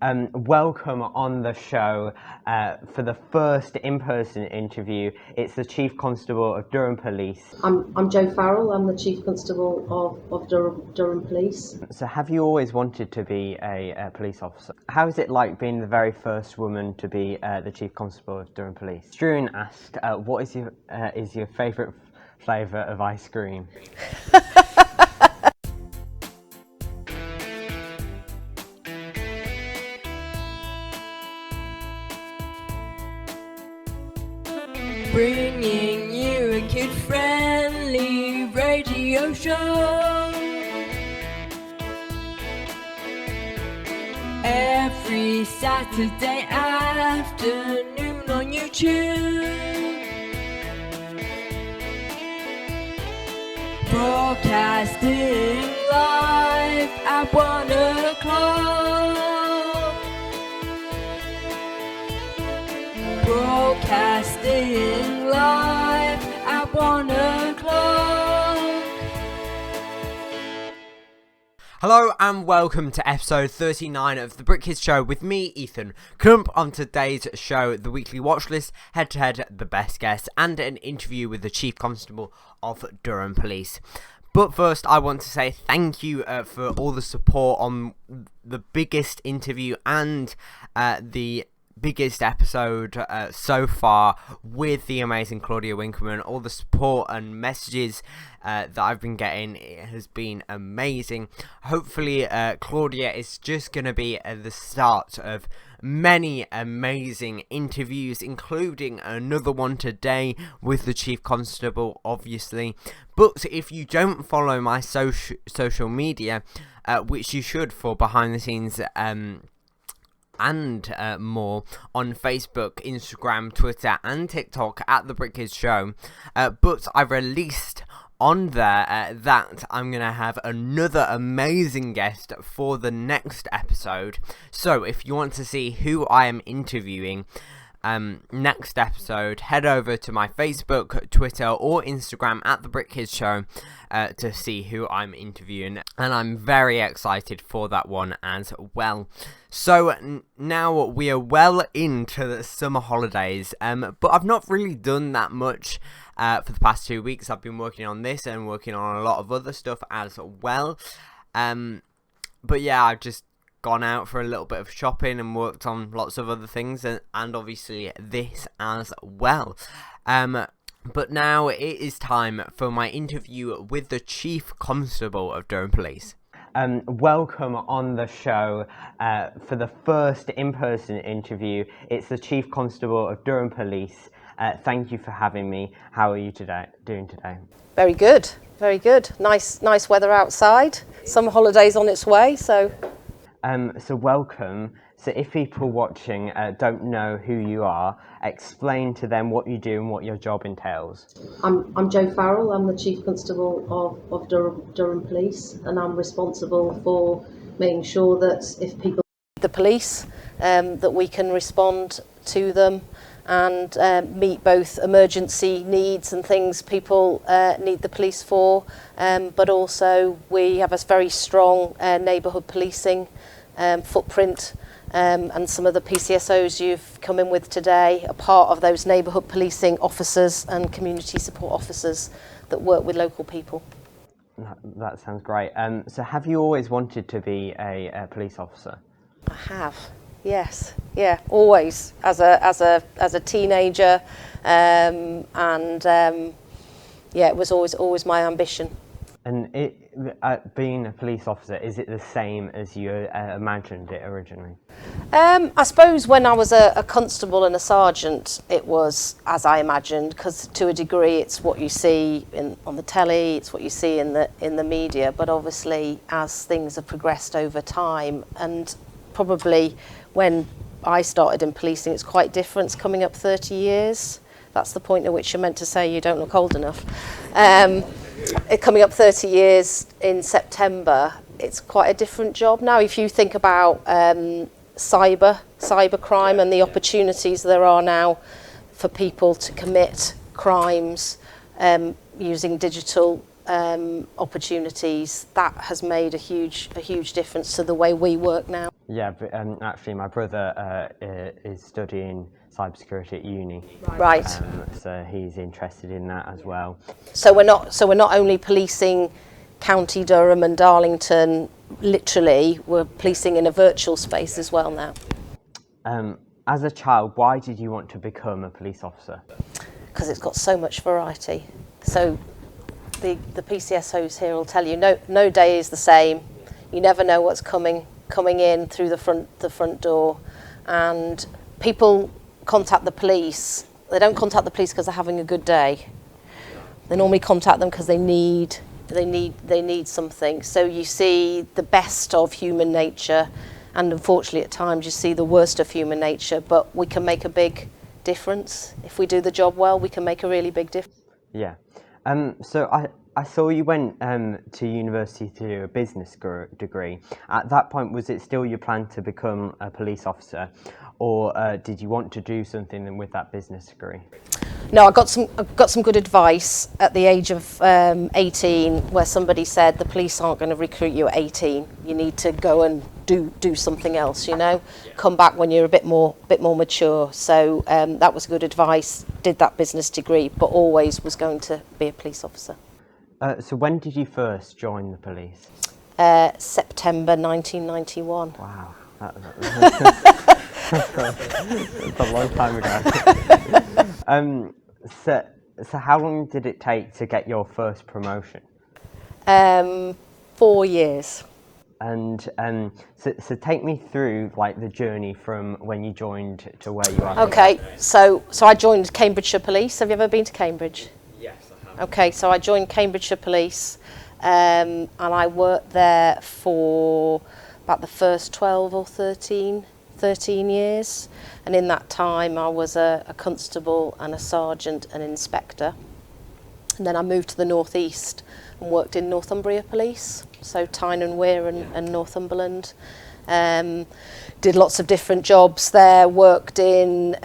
Welcome on the show for the first in-person interview. It's the Chief Constable of Durham Police. I'm Jo Farrell. I'm the Chief Constable of Durham Police. So have you always wanted to be a police officer? How is it like being the very first woman to be the Chief Constable of Durham Police? Struan asked, what is your favourite flavour of ice cream? Bringing you a kid-friendly radio show every Saturday afternoon on YouTube, broadcasting live at 1 o'clock. Broadcasting live at 1 o'clock. Hello and welcome to episode 39 of the Brit Show with me, Ethan. Coming up on today's show, the weekly Watchlist, head-to-head, the best guest, and an interview with the Chief Constable of Durham Police. But first, I want to say thank you for all the support on the biggest interview and the biggest episode so far with the amazing Claudia Winkleman. All the support and messages that I've been getting, it has been amazing. Hopefully Claudia is just going to be at the start of many amazing interviews, including another one today with the Chief Constable, obviously. But if you don't follow my social media, which you should for behind the scenes and more on Facebook, Instagram, Twitter and TikTok at The Brit Show, but I've released on there that I'm going to have another amazing guest for the next episode. So if you want to see who I am interviewing next episode, head over to my Facebook, Twitter or Instagram at The Brit Show to see who I'm interviewing, and I'm very excited for that one as well. So now we are well into the summer holidays, but I've not really done that much for the past 2 weeks. I've been working on this and working on a lot of other stuff as well, but yeah, I've just gone out for a little bit of shopping and worked on lots of other things, and obviously this as well. But now it is time for my interview with the Chief Constable of Durham Police. Welcome on the show for the first in-person interview. It's the Chief Constable of Durham Police. Thank you for having me. How are you doing today? Very good, very good. Nice weather outside. Summer holidays on its way, so. So welcome. So if people watching don't know who you are, explain to them what you do and what your job entails. I'm Jo Farrell. I'm the Chief Constable of Durham Police, and I'm responsible for making sure that if people need the police, that we can respond to them and meet both emergency needs and things people need the police for, but also we have a very strong neighbourhood policing footprint, and some of the PCSOs you've come in with today are part of those neighbourhood policing officers and community support officers that work with local people. That sounds great. So have you always wanted to be a police officer? I have. Yes, yeah, always as a teenager, and yeah, it was always my ambition. And being a police officer, is it the same as you imagined it originally? I suppose when I was a constable and a sergeant, it was as I imagined, because to a degree it's what you see on the telly, it's what you see in the media. But obviously, as things have progressed over time, and probably when I started in policing, it's quite different. It's coming up 30 years. That's the point at which you're meant to say you don't look old enough. Coming up 30 years in September, it's quite a different job now. If you think about cyber crime and the opportunities there are now for people to commit crimes using digital opportunities, that has made a huge difference to the way we work now. Yeah, but actually my brother is studying cybersecurity at uni. Right. So he's interested in that as well. So we're not only policing County Durham and Darlington, literally, we're policing in a virtual space as well now. As a child, why did you want to become a police officer? Because it's got so much variety. So the PCSOs here will tell you no day is the same. You never know what's coming in through the front door, and people contact the police. They don't contact the police because they're having a good day. They normally contact them because they need something. So you see the best of human nature, and unfortunately at times you see the worst of human nature, but we can make a big difference. If we do the job well, we can make a really big difference. Yeah. So I saw you went to university to do a business degree. At that point, was it still your plan to become a police officer, or did you want to do something with that business degree? No, I got some good advice at the age of 18, where somebody said the police aren't going to recruit you at 18. You need to go and do something else. Come back when you're a bit more mature. So that was good advice. Did that business degree, but always was going to be a police officer. So when did you first join the police? September 1991. Wow, that's a long time ago. So how long did it take to get your first promotion? 4 years. And so take me through the journey from when you joined to where you are today. Okay, so I joined Cambridgeshire Police. Have you ever been to Cambridge? Yes, I have. Okay, so I joined Cambridgeshire Police, and I worked there for about the first 12 or 13 years. And in that time, I was a constable and a sergeant and inspector. And then I moved to the North East and worked in Northumbria Police, so Tyne and Wear and Northumberland. Did lots of different jobs there, worked in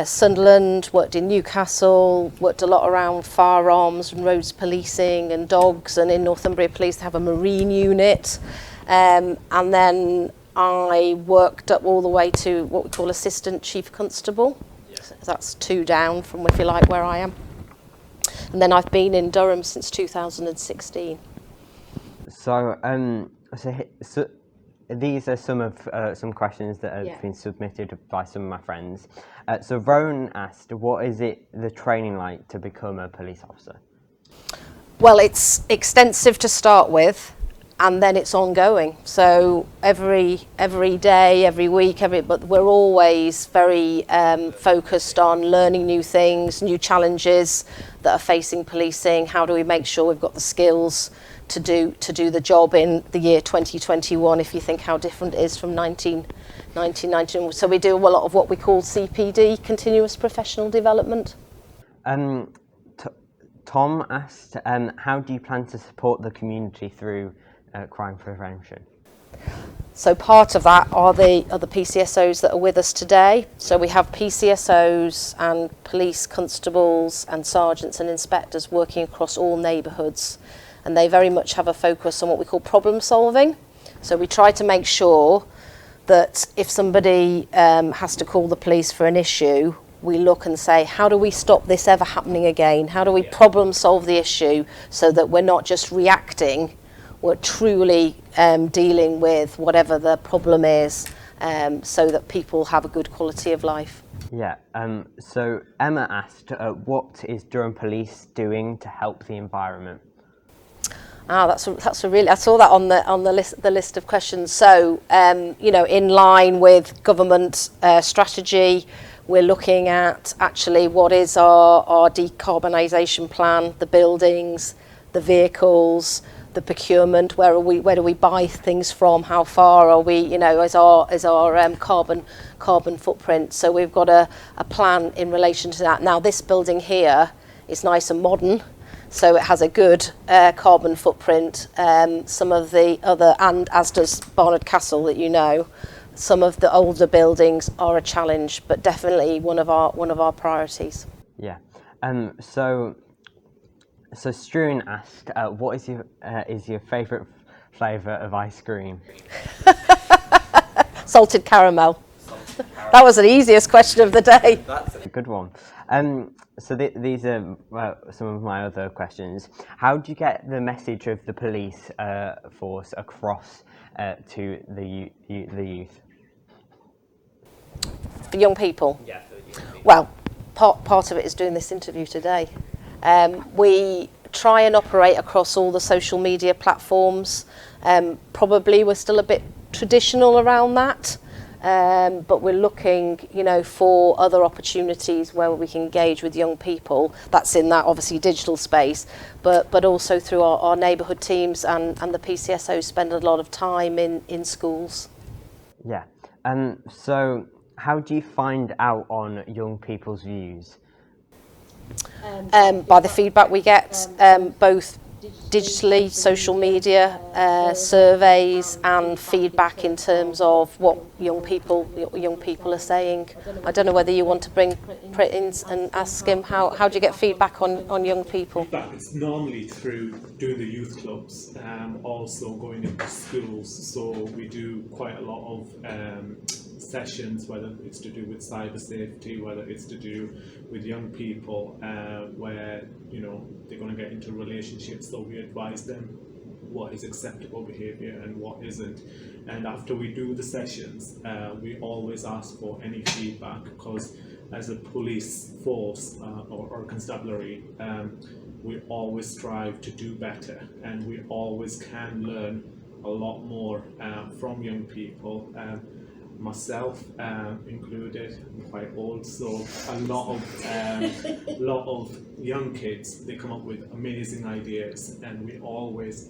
Sunderland, worked in Newcastle, worked a lot around firearms and roads policing and dogs, and in Northumbria Police they have a marine unit. And then I worked up all the way to what we call Assistant Chief Constable. So that's 2 down from, if you like, where I am. And then I've been in Durham since 2016. So these are some questions that have been submitted by some of my friends. So Rowan asked, what is the training like to become a police officer? Well, it's extensive to start with, and then it's ongoing. So every day, every week, but we're always very focused on learning new things, new challenges that are facing policing. How do we make sure we've got the skills to do the job in the year 2021, if you think how different it is from 1990. So we do a lot of what we call CPD, continuous professional development. Tom asked, how do you plan to support the community through crime prevention? So part of that are the PCSOs that are with us today. So we have PCSOs and police constables and sergeants and inspectors working across all neighbourhoods, and they very much have a focus on what we call problem solving. So we try to make sure that if somebody has to call the police for an issue, we look and say, how do we stop this ever happening again? How do we problem solve the issue so that we're not just reacting, we're truly dealing with whatever the problem is, so that people have a good quality of life. Yeah, so Emma asked, what is Durham Police doing to help the environment? That's a really, I saw that on the list of questions. So in line with government strategy, we're looking at actually what is our decarbonisation plan, the buildings, the vehicles, the procurement, where do we buy things from, how far are we, is our carbon footprint. So we've got a plan in relation to that. Now this building here is nice and modern, so it has a good carbon footprint. Some of the other, and as does Barnard Castle that some of the older buildings are a challenge, but definitely one of our priorities. Yeah. So So Struan asked, what is your favourite flavour of ice cream? Salted caramel. That was the easiest question of the day. That's a good one. So these are some of my other questions. How do you get the message of the police force across to the youth? For young people? Yeah, for young people. Well, part of it is doing this interview today. We try and operate across all the social media platforms. Probably we're still a bit traditional around that. But we're looking, for other opportunities where we can engage with young people. That's in that obviously digital space, but also through our neighbourhood teams and the PCSOs spend a lot of time in schools. Yeah. So how do you find out on young people's views? By the feedback we get, both digitally, social media, surveys and feedback in terms of what young people are saying. I don't know whether you want to bring Brit in and ask him how do you get feedback on young people? Feedback is normally through doing the youth clubs, also going into schools. So we do quite a lot of sessions, whether it's to do with cyber safety, whether it's to do with young people, where they're going to get into relationships, so we advise them what is acceptable behaviour and what isn't. And after we do the sessions, we always ask for any feedback, because as a police force or constabulary, we always strive to do better, and we always can learn a lot more from young people. Myself included, I'm quite old, so a lot of young kids, they come up with amazing ideas, and we always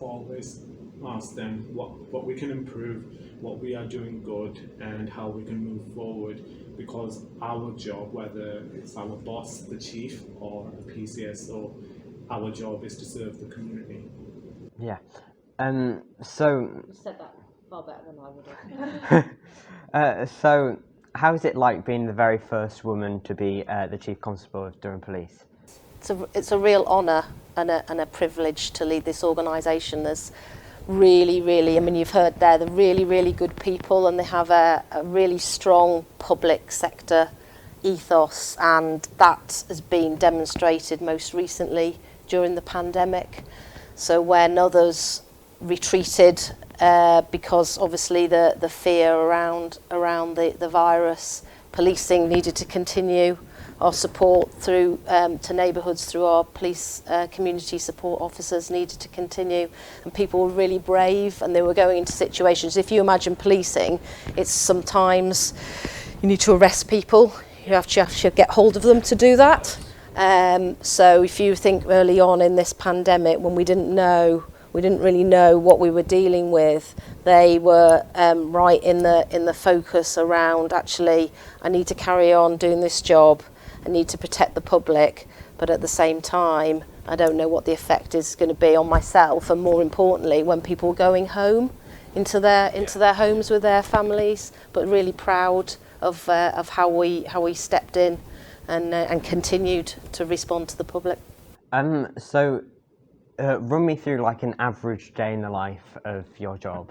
ask them what we can improve, what we are doing good, and how we can move forward. Because our job, whether it's our boss, the chief, or a PCSO, our job is to serve the community. Yeah. So. You said that far better than I would have. So, how is it like being the very first woman to be the Chief Constable of Durham Police? It's a real honour and a privilege to lead this organisation. There's really, I mean, you've heard there, they're really good people, and they have a really strong public sector ethos, and that has been demonstrated most recently during the pandemic. So when others retreated because obviously the fear around the virus, policing needed to continue. Our support through to neighbourhoods through our police community support officers needed to continue, and people were really brave, and they were going into situations. If you imagine policing, it's sometimes you need to arrest people, you have to get hold of them to do that. So if you think early on in this pandemic, when we didn't really know what we were dealing with, they were right in the focus around, actually, I need to carry on doing this job, I need to protect the public, but at the same time, I don't know what the effect is going to be on myself, and more importantly, when people are going home into their homes with their families. But really proud of how we stepped in and continued to respond to the public. So run me through like an average day in the life of your job.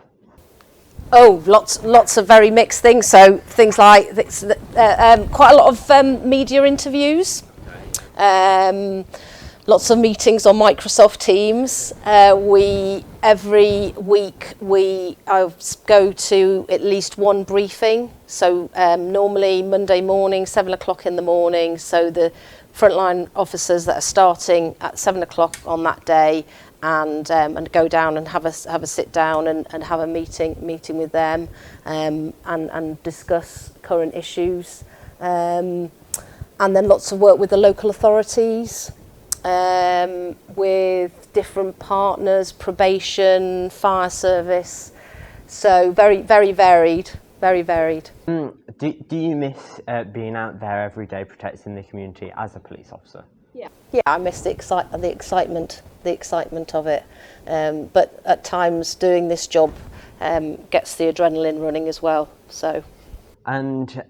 Oh, lots of very mixed things. So things like quite a lot of media interviews, lots of meetings on Microsoft Teams. Every week I go to at least one briefing. So normally Monday morning, 7 o'clock in the morning. So the frontline officers that are starting at 7 o'clock on that day, and go down and have a sit down and have a meeting with them, and discuss current issues, and then lots of work with the local authorities, with different partners, probation, fire service. So very varied. Do you miss being out there every day protecting the community as a police officer? Yeah, I miss the excitement of it. But at times doing this job gets the adrenaline running as well. So. And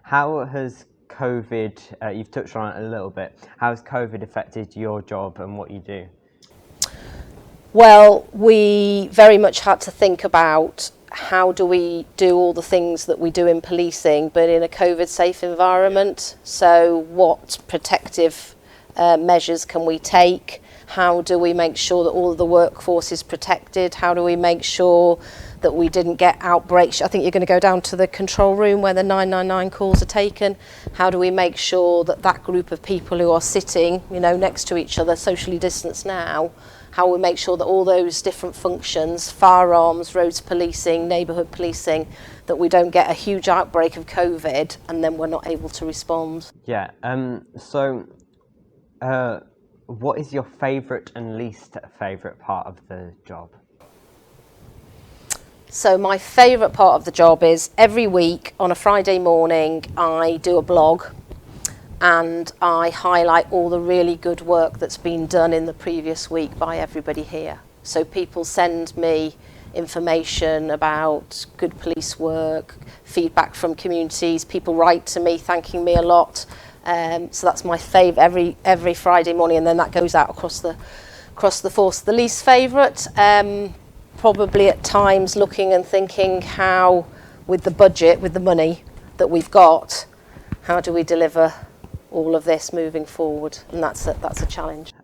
how has COVID, you've touched on it a little bit, how has COVID affected your job and what you do? Well, we very much had to think about how do we do all the things that we do in policing, but in a COVID-safe environment. So what protective measures can we take? How do we make sure that all of the workforce is protected? How do we make sure that we didn't get outbreaks? I think you're going to go down to the control room where the 999 calls are taken. How do we make sure that that group of people who are sitting, you know, next to each other, socially distanced now, how we make sure that all those different functions, firearms, roads policing, neighbourhood policing, that we don't get a huge outbreak of COVID and then we're not able to respond. Yeah. What is your favourite and least favourite part of the job? So my favourite part of the job is every week on a Friday morning I do a blog and I highlight all the really good work that's been done in the previous week by everybody here. So people send me information about good police work, feedback from communities, people write to me thanking me a lot. So that's my favourite every Friday morning, and then that goes out across the force. The least favourite, probably at times looking and thinking how, with the budget, with the money that we've got, how do we deliver all of this moving forward? And that's a challenge.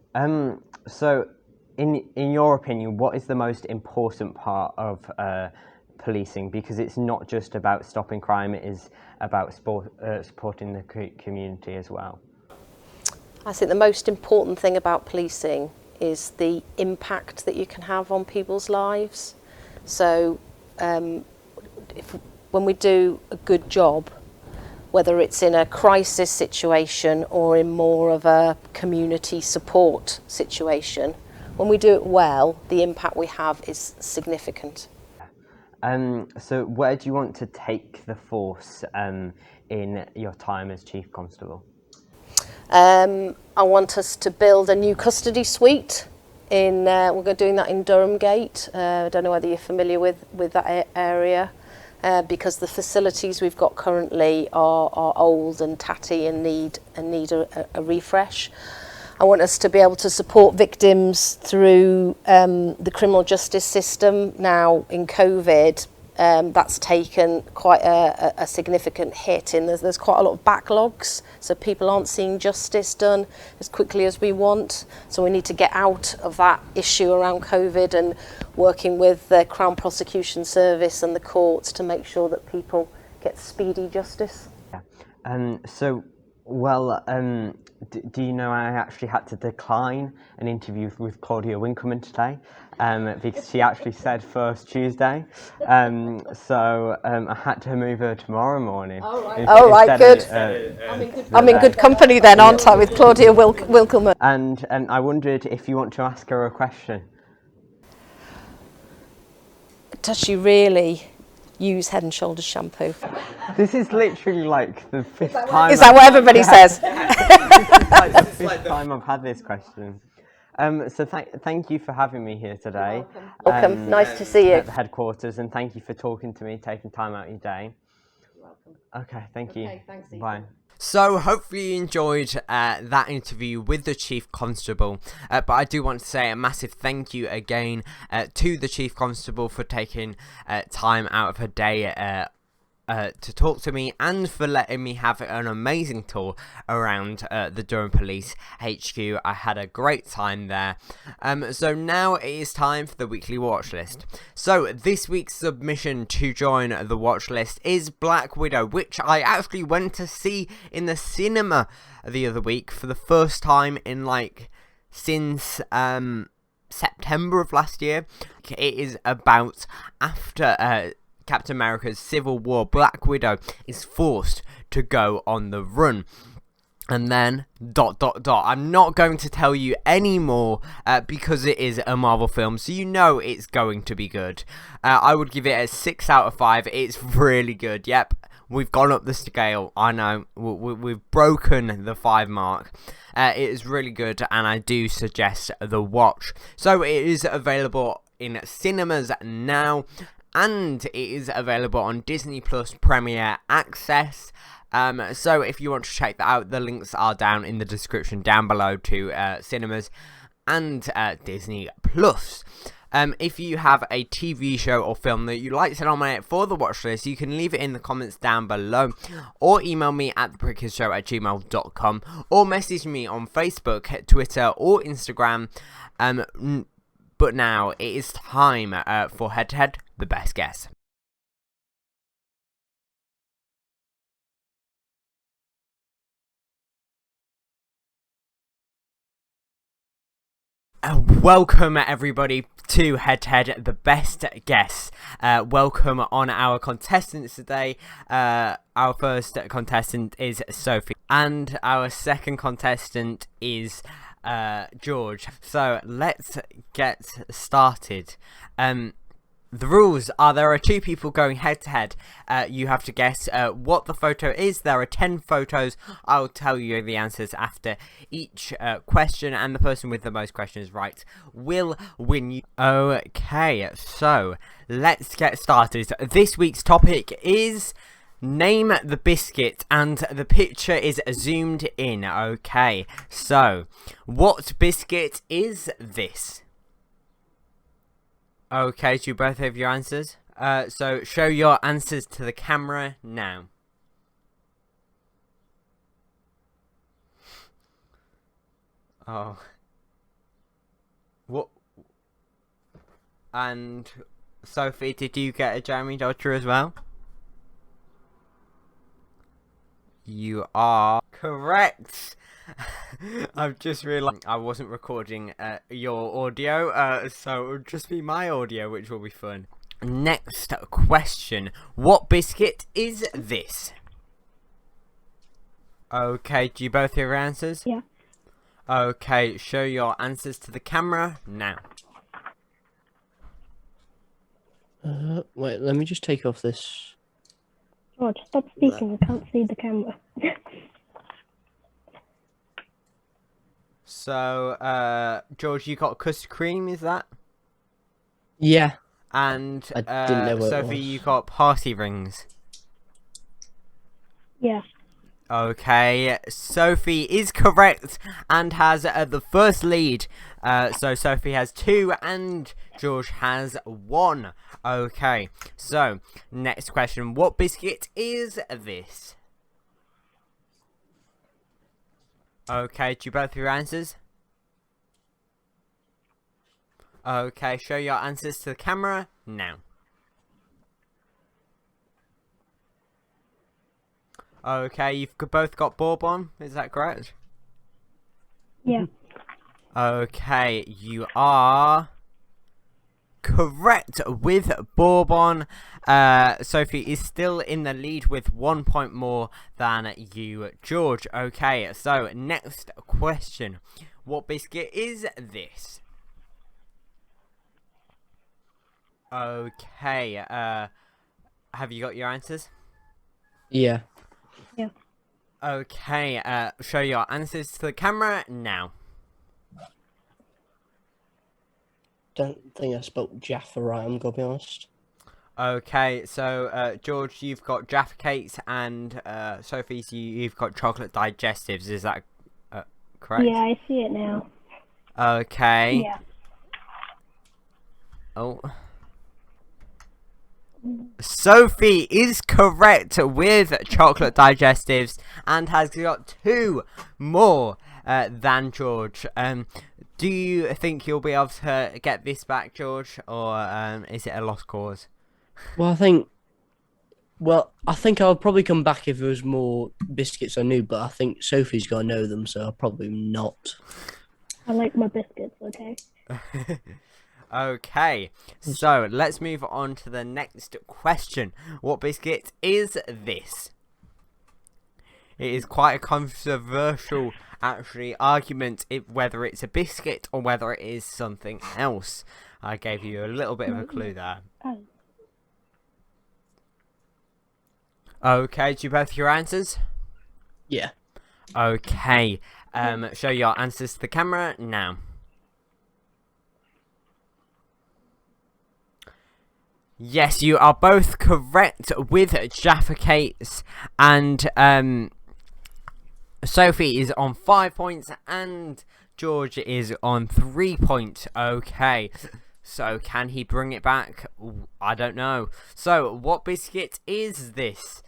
So, in your opinion, what is the most important part of policing? Because it's not just about stopping crime; it is about supporting the community as well. I think the most important thing about policing is the impact that you can have on people's lives. So, when we do a good job, whether it's in a crisis situation or in more of a community support situation, when we do it well, the impact we have is significant. So where do you want to take the force in your time as Chief Constable? I want us to build a new custody suite. We're doing that in Durham Gate. I don't know whether you're familiar with that area, because the facilities we've got currently are old and tatty and need a refresh. I want us to be able to support victims through the criminal justice system. Now in COVID, that's taken quite a significant hit, and there's quite a lot of backlogs, so people aren't seeing justice done as quickly as we want. So we need to get out of that issue around COVID and working with the Crown Prosecution Service and the courts to make sure that people get speedy justice. Yeah. Do you know I actually had to decline an interview with Claudia Winkleman today because she actually said first Tuesday. So I had to move her tomorrow morning. Oh, right, good. I'm in good company then, aren't I, with Claudia Winkleman? And I wondered if you want to ask her a question. Does she really use Head and Shoulders shampoo? This is literally like the fifth time. Is that what everybody says? It's like the fifth time I've had this question. So thank you for having me here today. Welcome. Nice to see you. At the headquarters, and thank you for talking to me, taking time out of your day. You're welcome. Okay, thank you. Thanks, Bye. So hopefully you enjoyed that interview with the Chief Constable, but I do want to say a massive thank you again to the Chief Constable for taking time out of her day to talk to me, and for letting me have an amazing tour around the Durham Police HQ. I had a great time there. So now it is time for the weekly watch list. So this week's submission to join the watch list is Black Widow, which I actually went to see in the cinema the other week for the first time in since September of last year. It is about after Captain America's Civil War, Black Widow is forced to go on the run. And then ... I'm not going to tell you any more because it is a Marvel film, so you know it's going to be good. I would give it a 6 out of 5. It's really good. Yep, we've gone up the scale. I know, we've broken the 5 mark. It is really good, and I do suggest the watch. So it is available in cinemas now, and it is available on Disney Plus Premier Access. So if you want to check that out, the links are down in the description down below to cinemas and Disney Plus. If you have a TV show or film that you'd like to nominate for the watch list, you can leave it in the comments down below, or email me at thebrickershow@gmail.com, or message me on Facebook, Twitter, or Instagram. But now it is time for Head to Head, the best guess. Welcome everybody to Head to Head, the best guess. Welcome on our contestants today. Our first contestant is Sophie, and our second contestant is George. So let's get started. The rules are there are two people going head to head. You have to guess what the photo is. There are 10 photos. I'll tell you the answers after each question, and the person with the most questions right will win. Okay, so let's get started. This week's topic is name the biscuit, and the picture is zoomed in. Okay, so what biscuit is this? Okay, do you both have your answers? So show your answers to the camera now. Oh. What? And Sophie, did you get a Jeremy Dodger as well? You are correct. I've just realised I wasn't recording your audio, so it would just be my audio, which will be fun. Next question. What biscuit is this? Okay, do you both have your answers? Yeah. Okay, show your answers to the camera now. Wait, let me just take off this. George, stop speaking. I can't see the camera. So, George, you got custard cream, is that? Yeah. And I didn't know what it Sophie, was. you got party rings. Yeah. Okay, Sophie is correct and has the first lead. So Sophie has 2 and George has 1. Okay, so next question. What biscuit is this? Okay, do you both have your answers? Okay, show your answers to the camera now. Okay, you've both got bourbon, is that correct? Yeah. Okay, you are correct with bourbon. Sophie is still in the lead with 1 point more than you, George. Okay, so next question. What biscuit is this? Okay, have you got your answers? Yeah. Yeah. Okay, show your answers to the camera now. Don't think I spoke Jaffa right, I'm gonna be honest. Okay, so George, you've got Jaffa cakes, and Sophie, you've got chocolate digestives. Is that correct? Yeah, I see it now. Okay. Yeah. Oh. Sophie is correct with chocolate digestives and has got 2 more than George. Do you think you'll be able to get this back, George, or is it a lost cause? Well, I think I'll probably come back if there was more biscuits I knew, but I think Sophie's got to know them, so I'll probably not. I like my biscuits, okay? Okay, so let's move on to the next question. What biscuit is this? It is quite a controversial, actually, argument whether it's a biscuit or whether it is something else. I gave you a little bit of a clue there. Oh. Okay, do you both have your answers? Yeah. Okay, show your answers to the camera now. Yes, you are both correct with Jaffa cakes, and Sophie is on 5 points and George is on 3 points. Okay. So, can he bring it back? I don't know. So, what biscuit is this?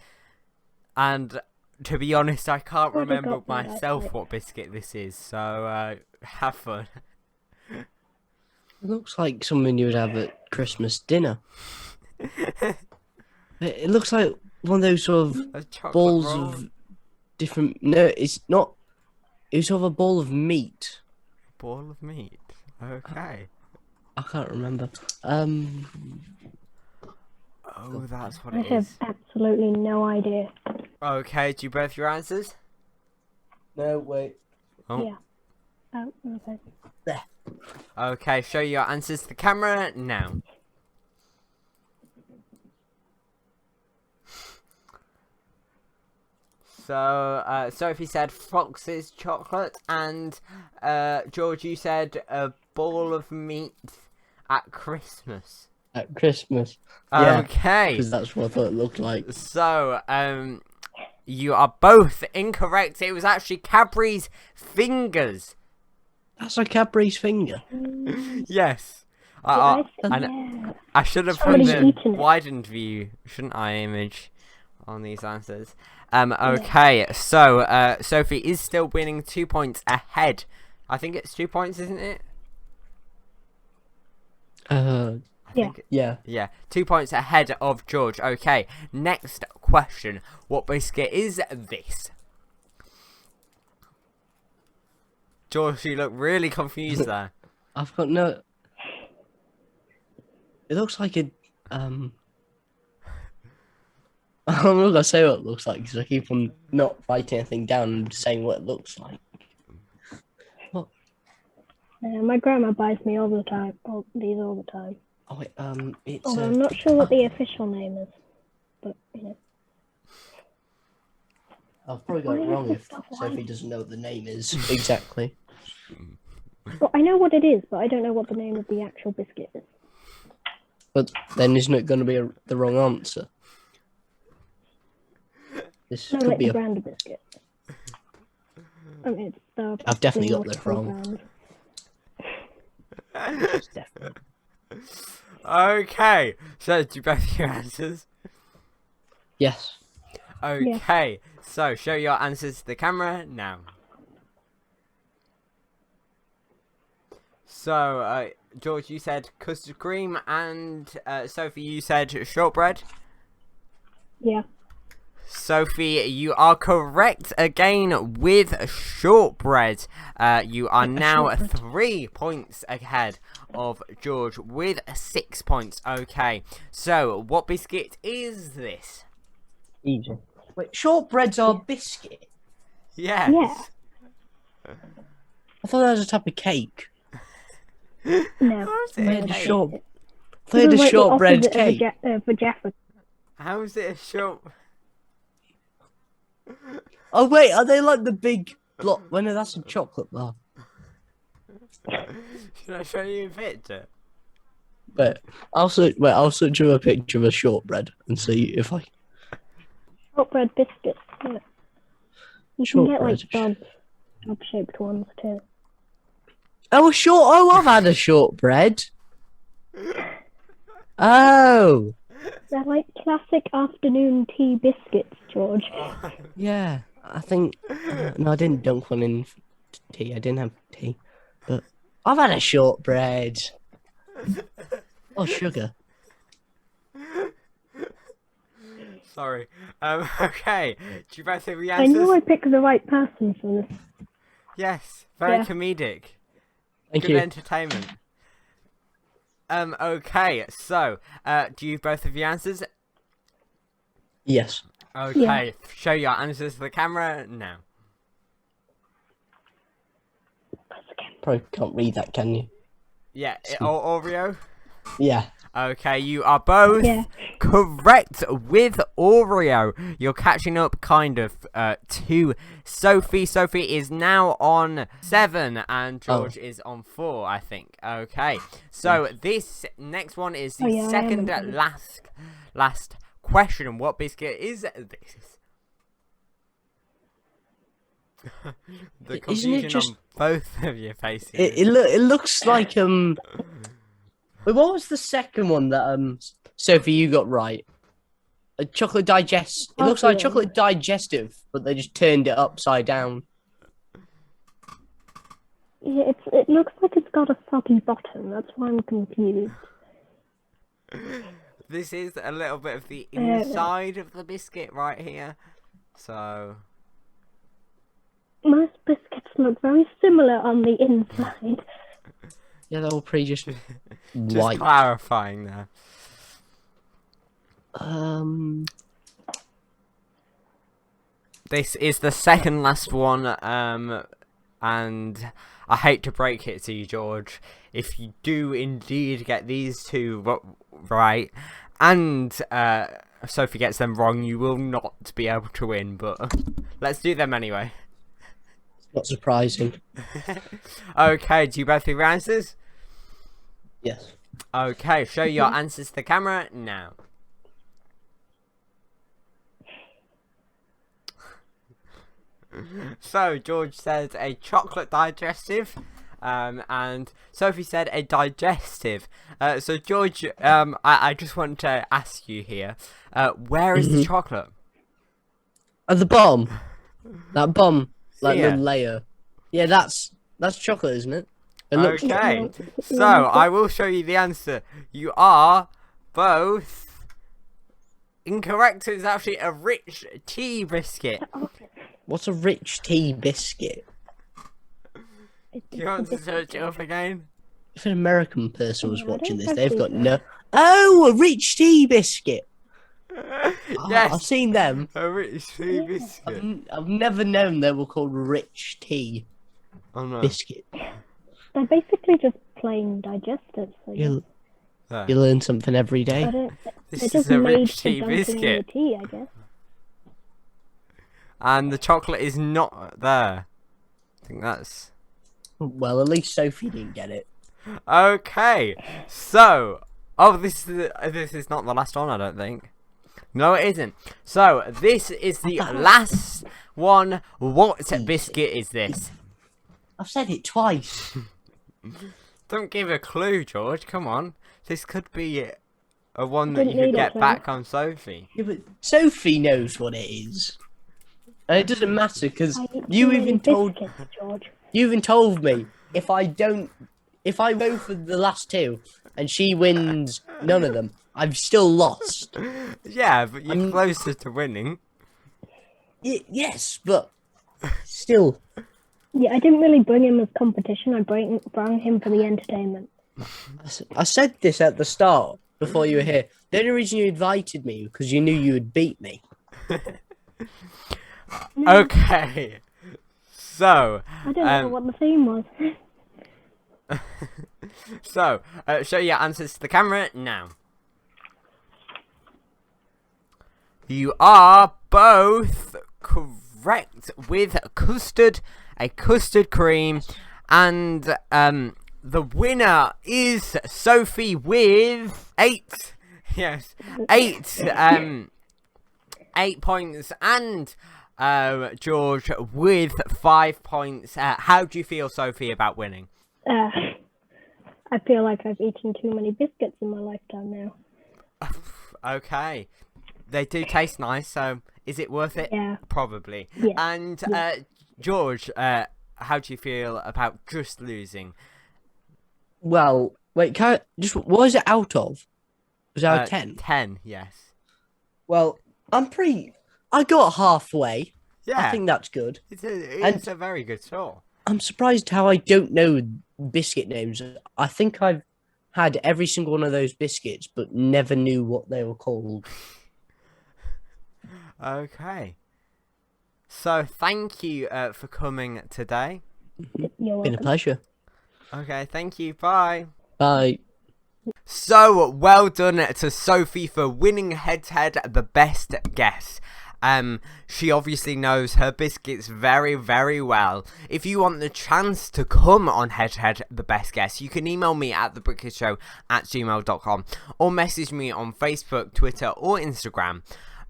And, to be honest, I can't Already remember got that, myself actually. what biscuit this is. So, have fun. It looks like something you would have at Christmas dinner. It looks like one of those sort of A chocolate balls roll. of different. No, it's not. It's sort of a ball of meat. Ball of meat. Okay. I can't remember. Oh, that's what I it have is. absolutely no idea. Okay, do you both have your answers? No, wait. Oh. Yeah. Oh, okay. Okay, show your answers to the camera now. So, Sophie said Fox's chocolate, and George, you said a ball of meat at Christmas. At Christmas. Yeah, Okay. because that's what I thought it looked like. So, you are both incorrect. It was actually Cadbury's fingers. That's a Cadbury's finger. Yes. Yeah, I, I should have put Somebody's the eaten it. widened view, shouldn't I, image on these answers? Okay, so Sophie is still winning 2 points ahead. I think it's 2 points, isn't it? I think Yeah. yeah, 2 points ahead of George. Okay, next question. What biscuit is this? George, you look really confused there. I've got no. It looks like a. I'm not gonna say what it looks like because I keep on not writing anything down and saying what it looks like. My grandma buys me all the time. These all the time. Oh wait, it's. Although I'm not sure what the official name is, but you know. I've probably got it Why is wrong this if stuff Sophie white? doesn't know what the name is exactly. Well, I know what it is, but I don't know what the name of the actual biscuit is. But then isn't it going to be the wrong answer? This No, could like be the a. brand of biscuit. I mean, I've definitely got this multiple wrong. brands. It's definitely. Okay, so do you both have your answers? Yes. Okay, so show your answers to the camera now. So, George, you said custard cream, and Sophie, you said shortbread. Yeah. Sophie, you are correct again with shortbread. You are now 3 points ahead of George with 6 points. Okay, so what biscuit is this? Easy. Wait, shortbreads are biscuit. Yes. Yeah. I thought that was a type of cake. No. How is it They a had a cake? short. They had a This is like the shortbread opposite cake. of a Jaffa. How is it a short? Oh wait, are they like the big block? Well, no, that's a chocolate bar. Should I show you a picture? But I'll search you a picture of a shortbread and see if I. Shortbread biscuits. Yeah. You can get like Shortbread. dog-shaped ones too. Oh, I've had a shortbread. Oh, They're like classic afternoon tea biscuits, George. yeah. I think no, I didn't dunk one in tea. I didn't have tea, but I've had a shortbread. Oh, sugar. Sorry. Okay. Do you both have the I answers? knew I picked the right person for this. Yes. Very Yeah. comedic. Thank Good you. entertainment. Okay. So, do you both have the answers? Yes. Okay. Yeah. Show your answers to the camera now. Probably can't read that, can you? Yeah. Oreo. Yeah. Okay, you are both Yeah. correct with Oreo. You're catching up kind of to Sophie. Sophie is now on 7 and George is on 4, I think. Okay, so this next one is the Oh, yeah, I am second on 7. last question. What biscuit is this? The Isn't it confusion just- on both of your faces. It looks like Wait, what was the second one that Sophie you got right? A chocolate digest. It looks like chocolate digestive, but they just turned it upside down. Yeah, it looks like it's got a soggy bottom. That's why I'm confused. This is a little bit of the inside of the biscuit right here. So Most biscuits look very similar on the inside. Yeah, they're all pretty just just white. clarifying there. This is the second last one, and I hate to break it to you, George. If you do indeed get these two right, and Sophie gets them wrong, you will not be able to win. But let's do them anyway. Not surprising. Okay, do you both have your answers? Yes. Okay, show your answers to the camera now. So George said a chocolate digestive, and Sophie said a digestive. So George, I just want to ask you here, where is the chocolate? At the bottom. That bomb, like Yeah. the layer. Yeah, that's chocolate, isn't it? It looks Okay, so I will show you the answer. You are both incorrect. It's actually a rich tea biscuit. What's a rich tea biscuit? Do you want to search it up again? If an American person was Yeah, I watching don't this, they've got think no. Oh, a rich tea biscuit. Yes, I've seen them. a rich tea biscuit. I've never known they were called rich tea Oh no. biscuit. They're basically just plain digestives. So You There. you learn something every I day. don't, This they're is just a made rich for tea dunking in biscuit. your tea, I guess. And the chocolate is not there. I think that's... Well, at least Sophie didn't get it. Okay, so... Oh, this is not the last one, I don't think. No, it isn't. So, this is the last one. What biscuit is this? I've said it twice. Don't give a clue, George. Come on. This could be a one that Didn't you could need a get clue. back on Sophie. Yeah, but Sophie knows what it is. And it doesn't matter because I eat you too many even told biscuits, George. you even told me if I go for the last two and she wins none of them, I've still lost. Yeah, but you're closer to winning. Yes, but still. Yeah, I didn't really bring him as competition. I brought him for the entertainment. I said this at the start before you were here. The only reason you invited me was because you knew you would beat me. Okay. So, I don't know what the theme was. so, show your answers to the camera now. You are both correct with custard, a custard cream, and the winner is Sophie with 8. Yes, 8. 8 points, and George with 5 points. How do you feel, Sophie, about winning? I feel like I've eaten too many biscuits in my lifetime now. Okay. They do taste nice, so is it worth it? Yeah. Probably. Yeah. And George, how do you feel about just losing? Well, wait, can I just what was it out of? Was it out of 10? 10, yes. Well, I got halfway. Yeah. I think that's good. It's a very good score. I'm surprised how I don't know biscuit names. I think I've had every single one of those biscuits, but never knew what they were called. Okay. So, thank you for coming today. You're Been a welcome. pleasure. Okay, thank you. Bye. Bye. So, well done to Sophie for winning head-to-head the best guess. She obviously knows her biscuits very, very well. If you want the chance to come on head-to-head the best guess, you can email me at thebrickishow@gmail.com or message me on Facebook, Twitter or Instagram.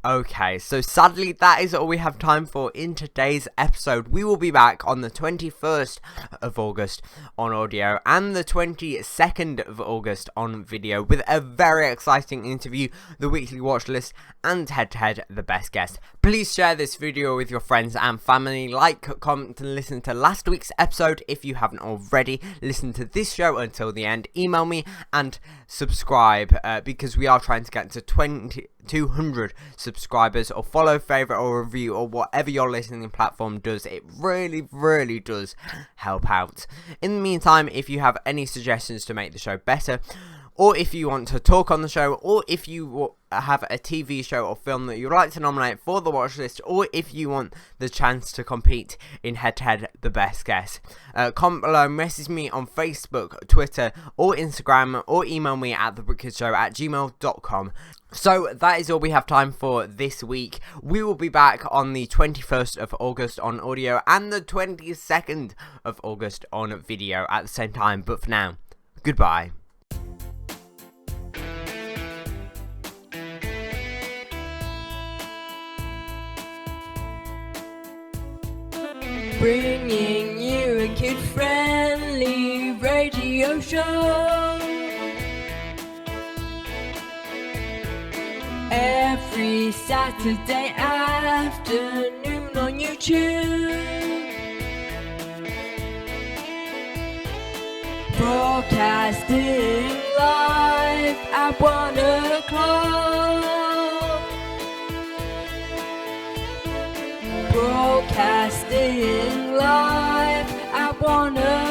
Okay, so sadly that is all we have time for in today's episode. We will be back on the 21st of August on audio and the 22nd of August on video with a very exciting interview, the weekly watch list, and head-to-head the best guest. Please share this video with your friends and family, like, comment, and listen to last week's episode if you haven't already. Listen to this show until the end, email me, and subscribe because we are trying to get to 200 subscribers, or follow, favorite, or review, or whatever your listening platform does. It really does help out. In the meantime, if you have any suggestions to make the show better, or if you want to talk on the show, or if you have a TV show or film that you'd like to nominate for the watch list, or if you want the chance to compete in head-to-head the best guess, comment below, message me on Facebook, Twitter, or Instagram, or email me at thebrickkidshow@gmail.com. So that is all we have time for this week. We will be back on the 21st of August on audio and the 22nd of August on video at the same time. But for now, goodbye. Bringing you a kid-friendly radio show. Every Saturday afternoon on YouTube. Broadcasting live at 1 o'clock. Broadcasting live at 1 o'clock.